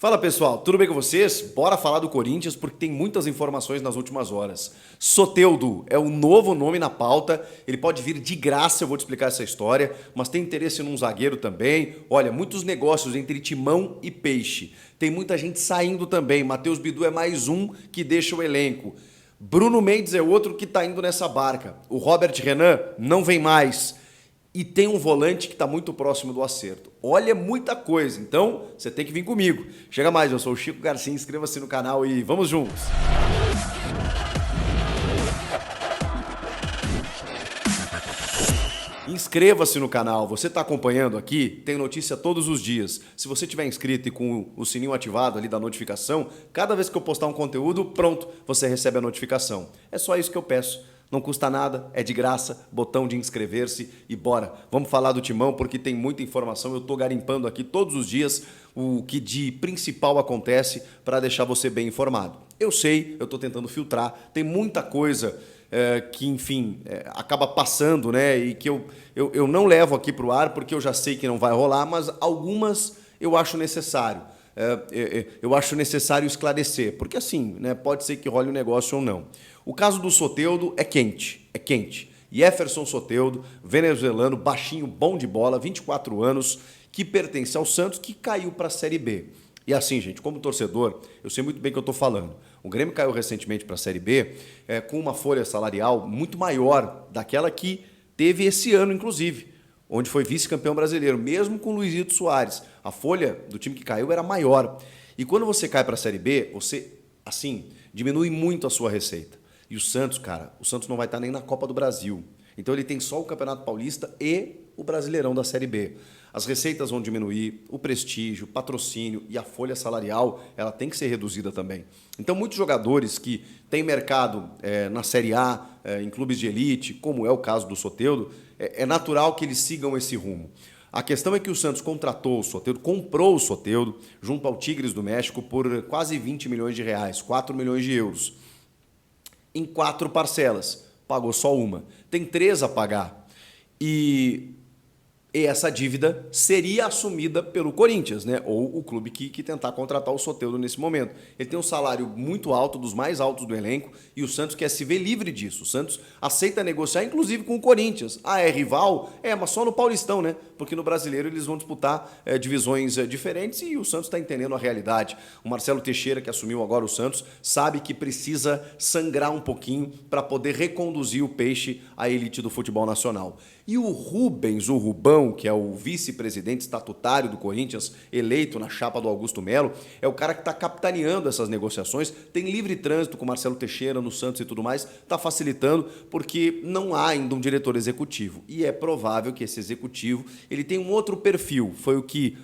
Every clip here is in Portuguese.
Fala pessoal, tudo bem com vocês? Bora falar do Corinthians porque tem muitas informações nas últimas horas. Soteldo é o novo nome na pauta, ele pode vir de graça, eu vou te explicar essa história, mas tem interesse num zagueiro também. Olha, muitos negócios entre Timão e Peixe. Tem muita gente saindo também, Matheus Bidu é mais um que deixa o elenco. Bruno Mendes é outro que está indo nessa barca. O Robert Renan não vem mais. E tem um volante que está muito próximo do acerto. Olha, muita coisa. Então, você tem que vir comigo. Chega mais, eu sou o Chico Garcia, inscreva-se no canal e vamos juntos. Inscreva-se no canal, você está acompanhando aqui, tem notícia todos os dias. Se você estiver inscrito e com o sininho ativado ali da notificação, cada vez que eu postar um conteúdo, pronto, você recebe a notificação. É só isso que eu peço. Não custa nada, é de graça, botão de inscrever-se e bora. Vamos falar do Timão porque tem muita informação, eu estou garimpando aqui todos os dias o que de principal acontece para deixar você bem informado. Eu sei, eu estou tentando filtrar, tem muita coisa que, enfim, acaba passando, né? E que eu não levo aqui para o ar porque eu já sei que não vai rolar, mas algumas eu acho necessário. Eu acho necessário esclarecer, porque assim, né, pode ser que role o negócio ou não. O caso do Soteldo é quente. Jefferson Soteldo, venezuelano, baixinho, bom de bola, 24 anos, que pertence ao Santos, que caiu para a Série B. E assim, gente, como torcedor, eu sei muito bem o que eu estou falando. O Grêmio caiu recentemente para a Série B com uma folha salarial muito maior daquela que teve esse ano, inclusive, onde foi vice-campeão brasileiro, mesmo com o Luizito Soares. A folha do time que caiu era maior. E quando você cai para a Série B, você, assim, diminui muito a sua receita. E o Santos, cara, o Santos não vai estar nem na Copa do Brasil. Então ele tem só o Campeonato Paulista e o Brasileirão da Série B. As receitas vão diminuir, o prestígio, o patrocínio e a folha salarial, ela tem que ser reduzida também. Então muitos jogadores que têm mercado na Série A, em clubes de elite, como é o caso do Soteldo, é natural que eles sigam esse rumo. A questão é que o Santos contratou o Soteldo, comprou o Soteldo junto ao Tigres do México por quase 20 milhões de reais, 4 milhões de euros. Em 4 parcelas, pagou só uma. Tem 3 a pagar. E essa dívida seria assumida pelo Corinthians, né? Ou o clube que tentar contratar o Soteldo nesse momento. Ele tem um salário muito alto, dos mais altos do elenco, e o Santos quer se ver livre disso. O Santos aceita negociar, inclusive com o Corinthians. Ah, é rival? Mas só no Paulistão, né? Porque no Brasileiro eles vão disputar divisões diferentes e o Santos está entendendo a realidade. O Marcelo Teixeira, que assumiu agora o Santos, sabe que precisa sangrar um pouquinho para poder reconduzir o Peixe à elite do futebol nacional. E o Rubens, o Rubão, que é o vice-presidente estatutário do Corinthians, eleito na chapa do Augusto Melo, é o cara que está capitaneando essas negociações, tem livre trânsito com Marcelo Teixeira no Santos e tudo mais, está facilitando porque não há ainda um diretor executivo. E é provável que esse executivo ele tenha um outro perfil, foi o que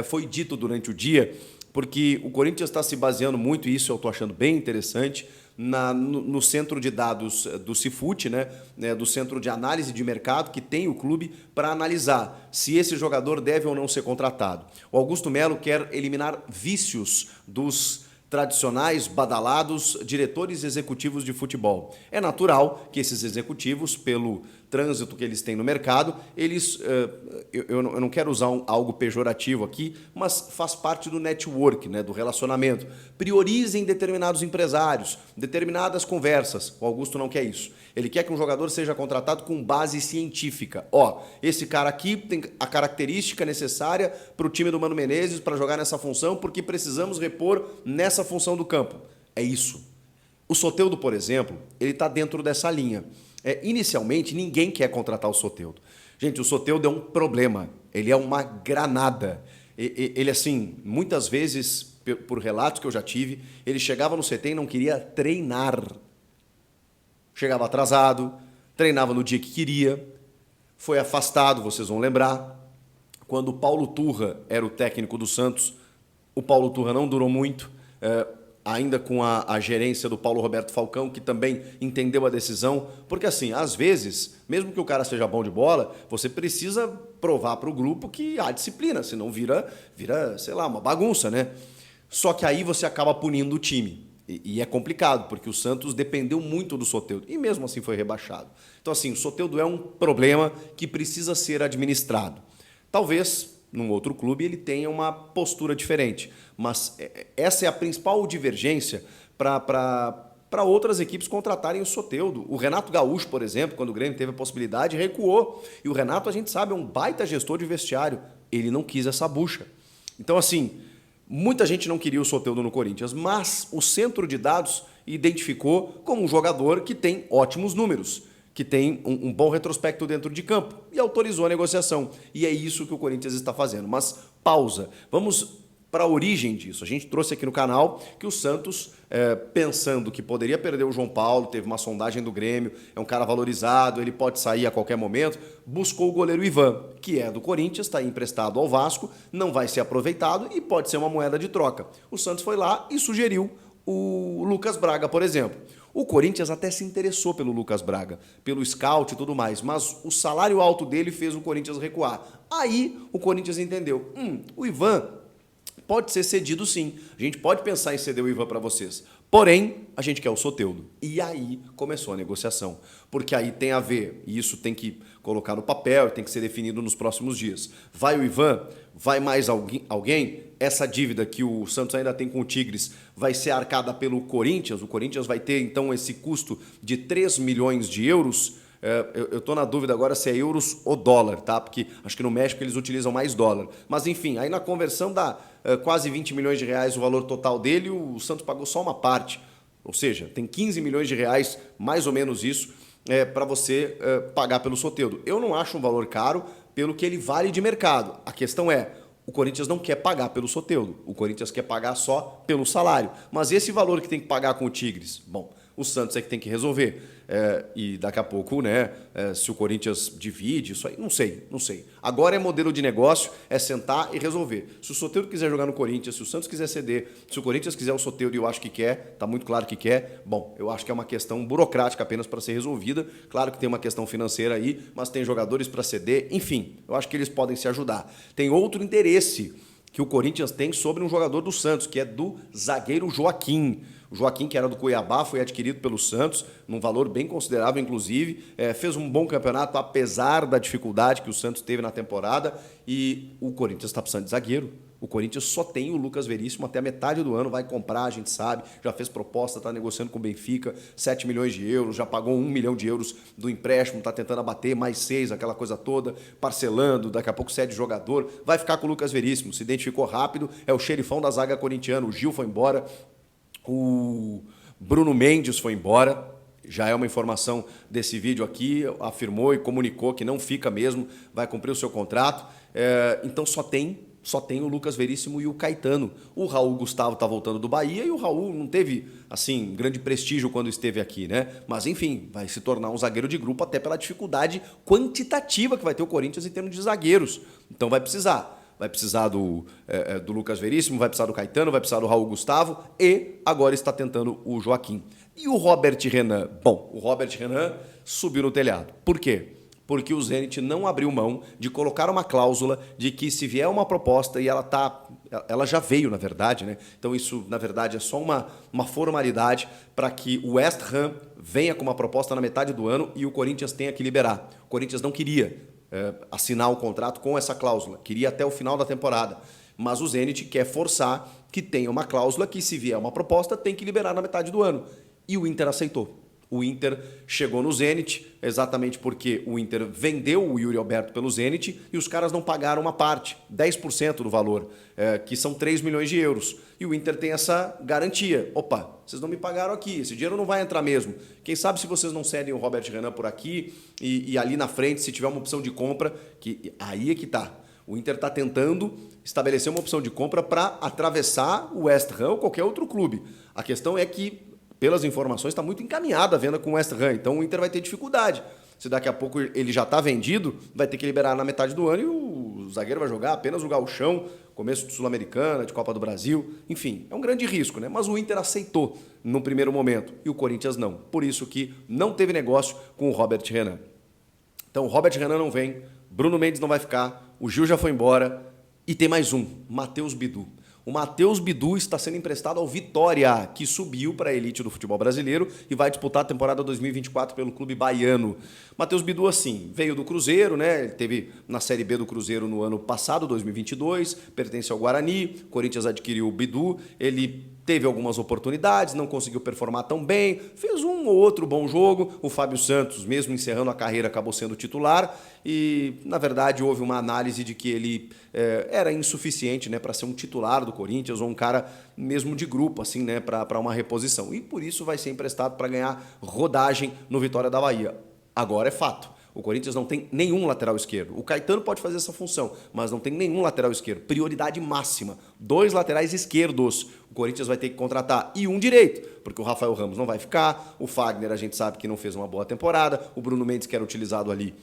foi dito durante o dia, porque o Corinthians está se baseando muito, e isso eu estou achando bem interessante, no centro de dados do Cifute, né, do centro de análise de mercado que tem o clube para analisar se esse jogador deve ou não ser contratado. O Augusto Melo quer eliminar vícios dos tradicionais, badalados diretores executivos de futebol. É natural que esses executivos, pelo trânsito que eles têm no mercado, eles, eu não quero usar algo pejorativo aqui, mas faz parte do network, né, do relacionamento. Priorizem determinados empresários, determinadas conversas. O Augusto não quer isso. Ele quer que um jogador seja contratado com base científica. Esse cara aqui tem a característica necessária para o time do Mano Menezes para jogar nessa função, porque precisamos repor nessa função do campo. É isso. O Soteldo, por exemplo, ele está dentro dessa linha. Inicialmente, ninguém quer contratar o Soteldo. Gente, o Soteldo é um problema. Ele é uma granada. Ele, assim, muitas vezes, por relatos que eu já tive, ele chegava no CT e não queria treinar. Chegava atrasado, treinava no dia que queria, foi afastado, vocês vão lembrar. Quando o Paulo Turra era o técnico do Santos, o Paulo Turra não durou muito, ainda com a gerência do Paulo Roberto Falcão, que também entendeu a decisão, porque assim, às vezes, mesmo que o cara seja bom de bola, você precisa provar para o grupo que há disciplina, senão vira, sei lá, uma bagunça, né? Só que aí você acaba punindo o time. E é complicado, porque o Santos dependeu muito do Soteldo, e mesmo assim foi rebaixado. Então assim, o Soteldo é um problema que precisa ser administrado. Talvez num outro clube, ele tenha uma postura diferente. Mas essa é a principal divergência para outras equipes contratarem o Soteldo. O Renato Gaúcho, por exemplo, quando o Grêmio teve a possibilidade, recuou. E o Renato, a gente sabe, é um baita gestor de vestiário. Ele não quis essa bucha. Então, assim, muita gente não queria o Soteldo no Corinthians, mas o centro de dados identificou como um jogador que tem ótimos números, que tem um bom retrospecto dentro de campo e autorizou a negociação. E é isso que o Corinthians está fazendo. Mas pausa. Vamos para a origem disso. A gente trouxe aqui no canal que o Santos, pensando que poderia perder o João Paulo, teve uma sondagem do Grêmio, é um cara valorizado, ele pode sair a qualquer momento, buscou o goleiro Ivan, que é do Corinthians, está emprestado ao Vasco, não vai ser aproveitado e pode ser uma moeda de troca. O Santos foi lá e sugeriu o Lucas Braga, por exemplo. O Corinthians até se interessou pelo Lucas Braga, pelo scout e tudo mais, mas o salário alto dele fez o Corinthians recuar. Aí o Corinthians entendeu, o Ivan pode ser cedido sim, a gente pode pensar em ceder o Ivan para vocês, porém a gente quer o Soteldo. E aí começou a negociação, porque aí tem a ver, e isso tem que colocar no papel, tem que ser definido nos próximos dias. Vai o Ivan? Vai mais alguém? Essa dívida que o Santos ainda tem com o Tigres vai ser arcada pelo Corinthians. O Corinthians vai ter, então, esse custo de 3 milhões de euros. Eu estou na dúvida agora se é euros ou dólar, tá? Porque acho que no México eles utilizam mais dólar. Mas, enfim, aí na conversão dá quase 20 milhões de reais o valor total dele. O Santos pagou só uma parte. Ou seja, tem 15 milhões de reais, mais ou menos isso, para você pagar pelo Soteldo. Eu não acho um valor caro pelo que ele vale de mercado. A questão é, o Corinthians não quer pagar pelo Soteldo. O Corinthians quer pagar só pelo salário. Mas esse valor que tem que pagar com o Tigres, bom, o Santos é que tem que resolver. E daqui a pouco, né, se o Corinthians divide, isso aí, não sei. Agora é modelo de negócio, é sentar e resolver. Se o Soteldo quiser jogar no Corinthians, se o Santos quiser ceder, se o Corinthians quiser o Soteldo e eu acho que quer, tá muito claro que quer, bom, eu acho que é uma questão burocrática apenas para ser resolvida. Claro que tem uma questão financeira aí, mas tem jogadores para ceder, enfim, eu acho que eles podem se ajudar. Tem outro interesse que o Corinthians tem sobre um jogador do Santos, que é do zagueiro Joaquim. O Joaquim, que era do Cuiabá, foi adquirido pelo Santos, num valor bem considerável, inclusive. Fez um bom campeonato, apesar da dificuldade que o Santos teve na temporada. E o Corinthians está precisando de zagueiro. O Corinthians só tem o Lucas Veríssimo até a metade do ano, vai comprar, a gente sabe, já fez proposta, está negociando com o Benfica, 7 milhões de euros, já pagou 1 milhão de euros do empréstimo, está tentando abater mais 6, aquela coisa toda, parcelando, daqui a pouco cede jogador, vai ficar com o Lucas Veríssimo, se identificou rápido, é o xerifão da zaga corintiana, o Gil foi embora, o Bruno Mendes foi embora, já é uma informação desse vídeo aqui, afirmou e comunicou que não fica mesmo, vai cumprir o seu contrato, então só tem o Lucas Veríssimo e o Caetano. O Raul Gustavo está voltando do Bahia e o Raul não teve, assim, grande prestígio quando esteve aqui, né? Mas, enfim, vai se tornar um zagueiro de grupo até pela dificuldade quantitativa que vai ter o Corinthians em termos de zagueiros. Então vai precisar. Vai precisar do Lucas Veríssimo, vai precisar do Caetano, vai precisar do Raul Gustavo e agora está tentando o Joaquim. E o Robert Renan? Bom, o Robert Renan subiu no telhado. Por quê? Porque o Zenit não abriu mão de colocar uma cláusula de que se vier uma proposta e ela já veio, na verdade, né? Então isso, na verdade, é só uma formalidade para que o West Ham venha com uma proposta na metade do ano e o Corinthians tenha que liberar. O Corinthians não queria assinar o contrato com essa cláusula, queria até o final da temporada. Mas o Zenit quer forçar que tenha uma cláusula que, se vier uma proposta, tem que liberar na metade do ano. E o Inter aceitou. O Inter chegou no Zenit exatamente porque o Inter vendeu o Yuri Alberto pelo Zenit e os caras não pagaram uma parte, 10% do valor, que são 3 milhões de euros. E o Inter tem essa garantia. Opa, vocês não me pagaram aqui, esse dinheiro não vai entrar mesmo. Quem sabe se vocês não cedem o Robert Renan por aqui e ali na frente, se tiver uma opção de compra, que aí é que tá. O Inter está tentando estabelecer uma opção de compra para atravessar o West Ham ou qualquer outro clube. A questão é que, pelas informações, está muito encaminhada a venda com o West Ham, então o Inter vai ter dificuldade. Se daqui a pouco ele já está vendido, vai ter que liberar na metade do ano e o zagueiro vai jogar apenas o gauchão, começo de Sul-Americana, de Copa do Brasil, enfim, é um grande risco, né? Mas o Inter aceitou no primeiro momento e o Corinthians não. Por isso que não teve negócio com o Robert Renan. Então o Robert Renan não vem, Bruno Mendes não vai ficar, o Gil já foi embora e tem mais um, Matheus Bidu. O Matheus Bidu está sendo emprestado ao Vitória, que subiu para a elite do futebol brasileiro e vai disputar a temporada 2024 pelo clube baiano. Matheus Bidu, assim, veio do Cruzeiro, né? Ele teve na Série B do Cruzeiro no ano passado, 2022, pertence ao Guarani, o Corinthians adquiriu o Bidu, ele teve algumas oportunidades, não conseguiu performar tão bem, fez um ou outro bom jogo. O Fábio Santos, mesmo encerrando a carreira, acabou sendo titular e, na verdade, houve uma análise de que ele era insuficiente, né, para ser um titular do Corinthians ou um cara mesmo de grupo, assim, né, para uma reposição. E por isso vai ser emprestado para ganhar rodagem no Vitória da Bahia. Agora é fato. O Corinthians não tem nenhum lateral esquerdo. O Caetano pode fazer essa função, mas não tem nenhum lateral esquerdo. Prioridade máxima. 2 laterais esquerdos. O Corinthians vai ter que contratar. E um direito, porque o Rafael Ramos não vai ficar. O Fagner a gente sabe que não fez uma boa temporada. O Bruno Mendes, que era utilizado ali,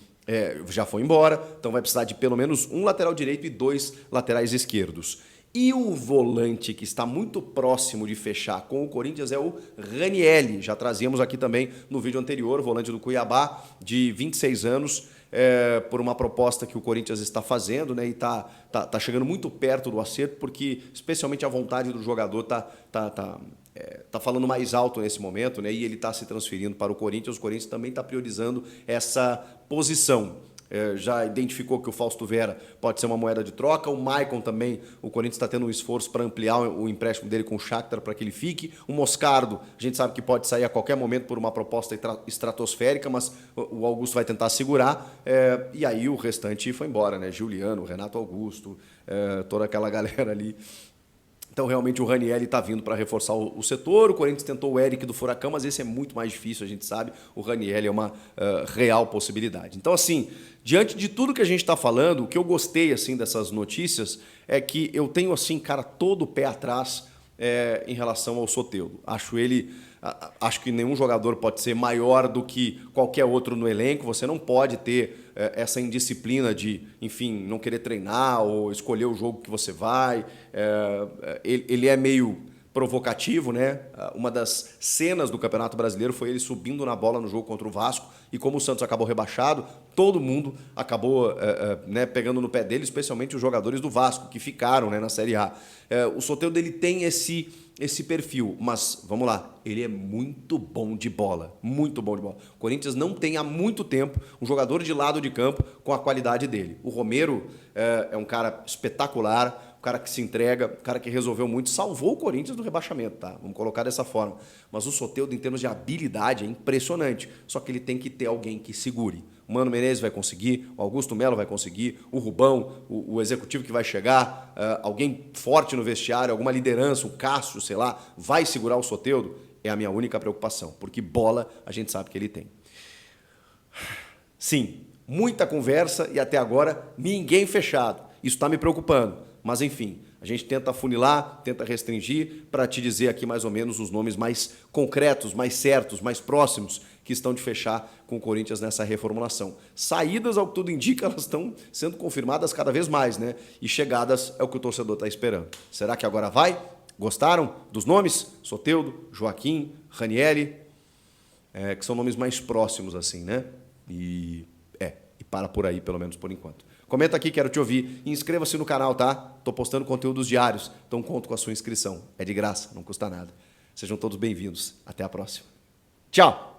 já foi embora. Então vai precisar de pelo menos um lateral direito e 2 laterais esquerdos. E o volante que está muito próximo de fechar com o Corinthians é o Ranielli. Já trazíamos aqui também no vídeo anterior, o volante do Cuiabá, de 26 anos, por uma proposta que o Corinthians está fazendo, né? E tá chegando muito perto do acerto, porque especialmente a vontade do jogador tá falando mais alto nesse momento, né? E ele está se transferindo para o Corinthians também está priorizando essa posição. Já identificou que o Fausto Vera pode ser uma moeda de troca. O Maicon também, o Corinthians está tendo um esforço para ampliar o empréstimo dele com o Shakhtar para que ele fique. O Moscardo, a gente sabe que pode sair a qualquer momento por uma proposta estratosférica, mas o Augusto vai tentar segurar. E aí o restante foi embora, né? Juliano, Renato Augusto, toda aquela galera ali. Então, realmente, o Ranielli está vindo para reforçar o setor. O Corinthians tentou o Eric do Furacão, mas esse é muito mais difícil, a gente sabe. O Ranielli é uma real possibilidade. Então, assim, diante de tudo que a gente está falando, o que eu gostei assim dessas notícias é que eu tenho, assim, cara, todo o pé atrás em relação ao Soteldo. Acho que nenhum jogador pode ser maior do que qualquer outro no elenco. Você não pode ter essa indisciplina de, enfim, não querer treinar ou escolher o jogo que você vai. Ele é meio provocativo, né? Uma das cenas do Campeonato Brasileiro foi ele subindo na bola no jogo contra o Vasco, e como o Santos acabou rebaixado, todo mundo acabou né, pegando no pé dele, especialmente os jogadores do Vasco, que ficaram, né, na Série A. O Soteldo, ele tem esse perfil, mas vamos lá, ele é muito bom de bola, muito bom de bola. O Corinthians não tem há muito tempo um jogador de lado de campo com a qualidade dele. O Romero é um cara espetacular, um cara que se entrega, um cara que resolveu muito, salvou o Corinthians do rebaixamento, tá? Vamos colocar dessa forma. Mas o Soteldo, em termos de habilidade, é impressionante, só que ele tem que ter alguém que segure. O Mano Menezes vai conseguir, o Augusto Melo vai conseguir, o Rubão, o executivo que vai chegar, alguém forte no vestiário, alguma liderança, o Cássio, sei lá, vai segurar o Soteldo? É a minha única preocupação, porque bola a gente sabe que ele tem. Sim, muita conversa e até agora ninguém fechado. Isso está me preocupando, mas enfim, a gente tenta afunilar, tenta restringir para te dizer aqui mais ou menos os nomes mais concretos, mais certos, mais próximos que estão de fechar com o Corinthians nessa reformulação. Saídas, ao que tudo indica, elas estão sendo confirmadas cada vez mais, né? E chegadas é o que o torcedor está esperando. Será que agora vai? Gostaram dos nomes? Soteldo, Joaquim, Ranielli, que são nomes mais próximos, assim, né? E para por aí, pelo menos por enquanto. Comenta aqui, quero te ouvir. E inscreva-se no canal, tá? Tô postando conteúdos diários, então conto com a sua inscrição. É de graça, não custa nada. Sejam todos bem-vindos. Até a próxima. Tchau!